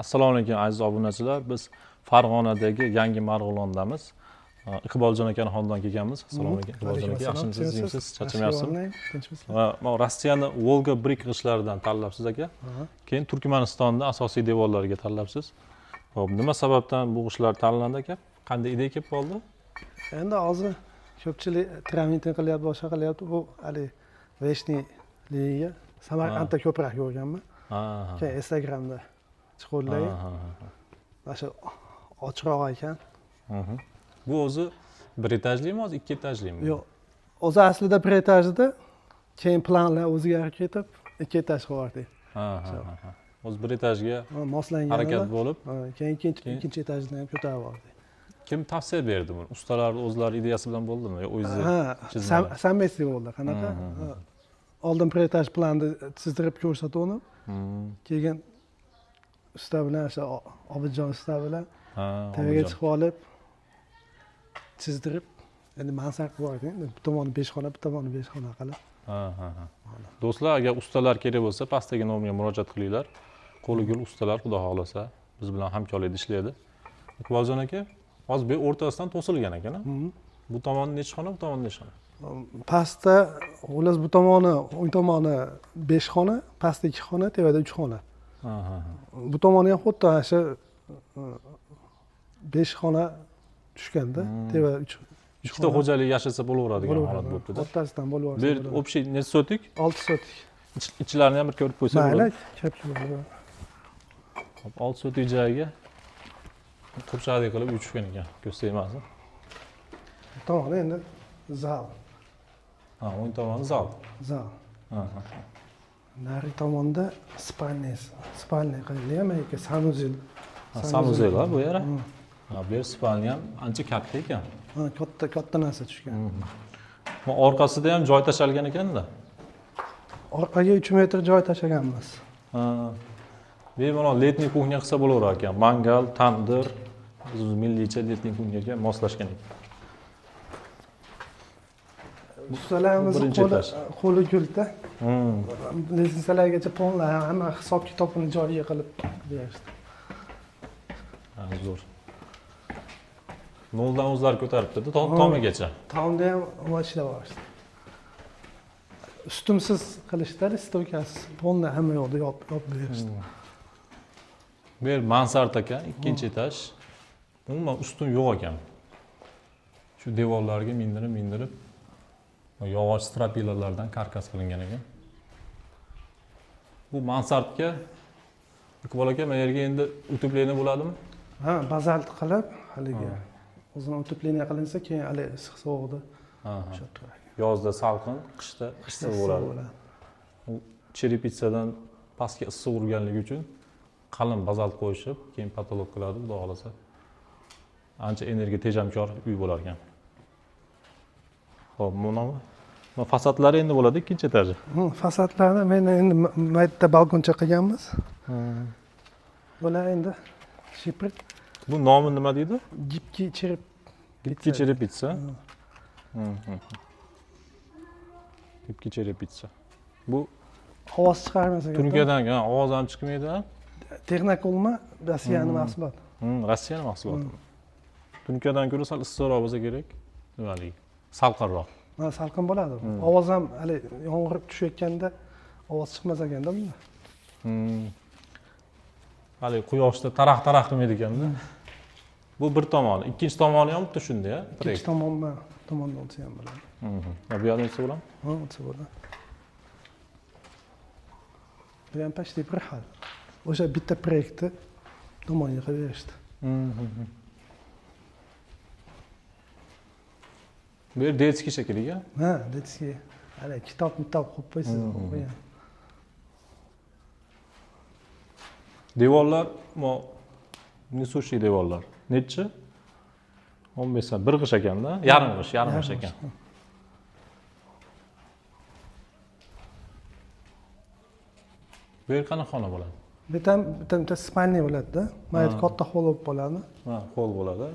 Assalomu alaykum aziz obunachilar. Biz Farg'onadagi yangi Marg'ilondamiz. Iqboljon akaning xonadoniga kelganmiz. Assalomu alaykum Iqboljon aka. Yaxshimisiz, yaxshimisiz? Charchamayapsizmi? Va Rossiyani Volga Brick g'ishlaridan tanlabsiz aka. Keyin Turkmanistonda asosiy devorlarga tanlabsiz. Xo'p, nima sababdan bu g'ishlar tanlandi aka? Qanday idea kelib qoldi? Endi hozir ko'pchilik tramintin qilyapti, boshqa qilyapti. Bu hali Veshniy ligiga Samarqandda ko'proq ko'rganman. Keyin Instagramda chiqoldi. Mana shu ochiqroq ekan. Bu o'zi bir etajlimi, o'zi ikki etajlimi? Yo'q. O'zi aslida bir etajda, keyin planlar o'zgarib ketib, ikki etaj qilib O'zi bir etajga moslangan harakat bo'lib, keyin ikkinchi etajdan ham ko'tarib oldik. Kim tavsiya berdi buni? Ustalar o'zlari ideyasi bilan bo'ldimi yo o'zingiz Ha, совместный bo'ldi. Qanaqa? Oldin bir etaj planni chizdirib ko'rsatdim. Keyin usta bilan o'sha Obidjon usta bilan tagiga chiqib olib chizdirib, endi mansard qilib, bir tomoni 5 xona, bir tomoni 5 xona qilib. Do'stlar, agar ustalar kerak bo'lsa, pastdagi nomerga murojaat qilinglar. Qo'li gul ustalar, xudo xolasa, biz bilan hamkorlikda ishlaydi. Iqboljon aka, hozir bu o'rtasidan to'silgan ekan. Bu tomoni necha xona, bu tomoni necha xona? Pastda xullas bu tomoni, o'ng tomoni 5 xona, pastda 2 xona, tepada 3 xona. Bu tomoni ham xuddi o'sha 5 xona tushganda, tepada 3 ikkita xo'jalik yashasa bo'laveradigan holat bo'libdi-da. O'rtasidan bo'lib Bu общий necha sotik? 6 sotik. Ichlarini ham bir ko'rib qo'ysak bo'ladi. Mayli, ko'p. Hop, 6 sotik joyiga qurchaqdek qilib uy tushgan ekan, ko'rsatmasin. Bu tomoni endi zal. O'ng tomoni zal. Zal. Nari tomonda spalniy qilingan, yoki sanuzel. Sanuzel bu yeri. Bu yer spalni ham ancha katta ekan. Katta narsa tushgan. Bu orqasida ham joy tashalgan ekanda. Orqaga 3 metr joy tashlaganmiz. Bemalol letniy kuxnya qilsa bo'laverar ekan. Mangal, tandir, biz milliycha letniy kuxnyaga moslashgan ekan. Ustalarimiz qo'li gulda. Lisensiyalargacha pollar hamma hisob kitobini joyiga qilib berishdi. Zo'r. Noldan o'zlari ko'taribdi-da, tomigacha. Tomda ham ishlayapti. Ustumsiz qilishda, listovkasiz polni hamma yoqda yopib berishdi. Bu yer mansard ekan, ikkinchi etaj. Umuman ustun yo'q ekan. Shu devorlarga mindirib yog'och strapilalardan karkas qilingan ekan. Bu mansardga Iqbol aka, men yerga endi utupleniya bo'ladimi? Ha, bazalt qilib, haligi o'zini utupleniya qilinsa, keyin hali issiq sovuqda o'sha turadi. Yozda salqin, qishda issiq bo'ladi. U cherepitsadan pastga issiq urganligi uchun qalin bazalt qo'yishib, keyin patolog qiladi, xudo xolasa. Ancha energiya tejamkor uy bo'lar ekan. Xo'p, buni fasadlari endi bo'ladi ikkinchi etaji. Fasadlarni men endi mayda balkoncha qilganmiz. Bular endi shiprit. Bu nomi nima deydi? Gipki cherepitsa. Gipki cherepitsa. Bu ovoz chiqarmas ekan. Turkiyadan ovoz ham chiqmaydi. Texnokulma Rossiyaning mahsuloti. Rossiyaning mahsuloti. Turkiyadan ko'ra sal issiqroq bo'lsa kerak. Nimalik? Salqinroq. Salqin bo'ladi. Ovoz ham hali yomg'ir tushayotganda ovoz chiqmas ekanda bunda. Hali quyoshda taraq qilmaydi ekanda. Bu bir tomoni, ikkinchi tomoni ham xuddi shunday, a? Ikkinchi tomonda olsa ham bo'ladi. Bu yoqda olsa bo'ladimi? Ha, olsa bo'ladi. Bu ham почти bir xil. O'sha bitta proyektni tomonga qilib berishdi. Bu yer detskiy shekilli-a? Ha, detskiy. Hali kitob qo'yib qo'ysiz, qo'ygan. Devorlar, nisushi devorlar. Necha? 15 san. Bir g'ish ekanda, yarim g'ish ekan. Bu yer qanaqa xona bo'ladi? Bitta spalniy bo'ladi-da. Mana katta hol bo'ladi. Ha, hol bo'ladi.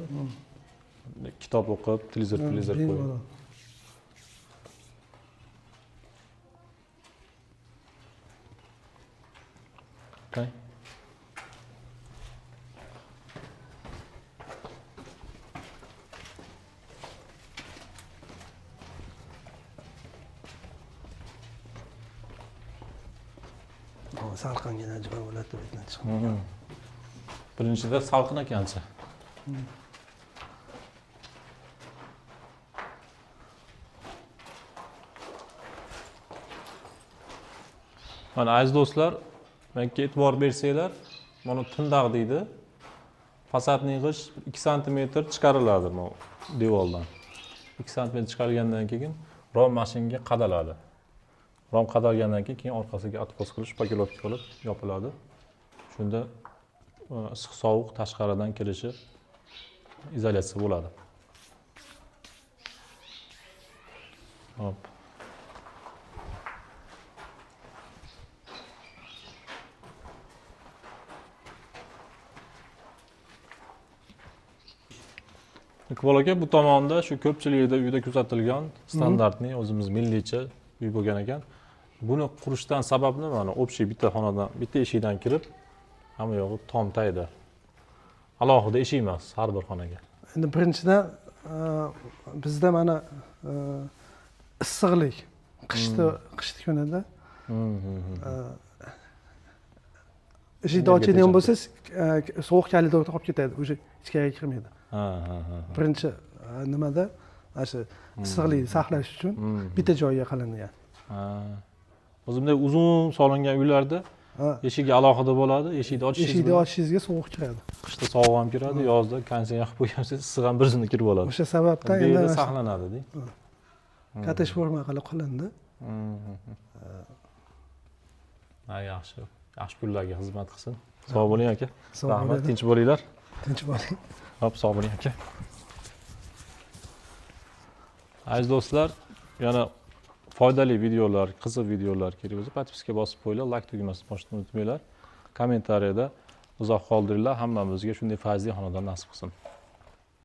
Kitob o'qib, televizor qo'yib. Okay. salqingina joy bo'ladi deb chiqib. Birinchida salqin ekancha. Mana aziz do'stlar, menga e'tibor bersanglar, mana tindaq deydi. Fasadni yig'ish 2 sm chiqariladi bu devordan. 2 sm chiqargandan keyin rom mashinaga qadaladi. Rom qadalgandan keyin orqasiga откос qilish, pakilovka qilib yopiladi. Shunda issiq sovuq tashqaridan kirishi izolyatsiya bo'ladi. Hop. Iqbol aka, bu tomonda shu ko'pchilikda uyda kuzatilgan standartni o'zimiz milliycha uy bo'lgan ekan. Buni qurishdan sabab nima? Mana общий bitta xonadan, bitta eshikdan kirib, hamma yog'i tom tayda. Alohida eshik emas har bir xonaga. Endi birinchidan bizda mana issiqlik qishni kunida eshikni ochadigan bo'lsangiz sovuq kalida qolib ketadi, o'sha ichkariga kirmaydi. Birinchi nimada mana shu issiqlikni saqlash uchun bitta joyga qilingan. O'zimda uzun solingan uylarda eshigi alohida bo'ladi, eshikni ochishingizga sovuq kiradi. Qishda sovuq ham kiradi, yozda konditsioner qilib qo'ygansiz, issiq ham bir zumda kirib oladi. O'sha sababdan endi saqlanadi-da. Kottej forma qilib qilindi. Yaxshi. Yaxshi kunlarga xizmat qilsin. Sog' bo'ling aka. Rahmat, tinch bo'linglar. Tinch bo'ling. Hop, sog' bo'ling aka. Aziz do'stlar, yana foydali videolar, qiziq videolar kerak bo'lsa, podpiska bosib qo'yinglar, like tugmasini bosishni unutmanglar. Kommentariyada izoh qoldiringlar. Hammamizga shunday fayzli xonadon nasib qilsin.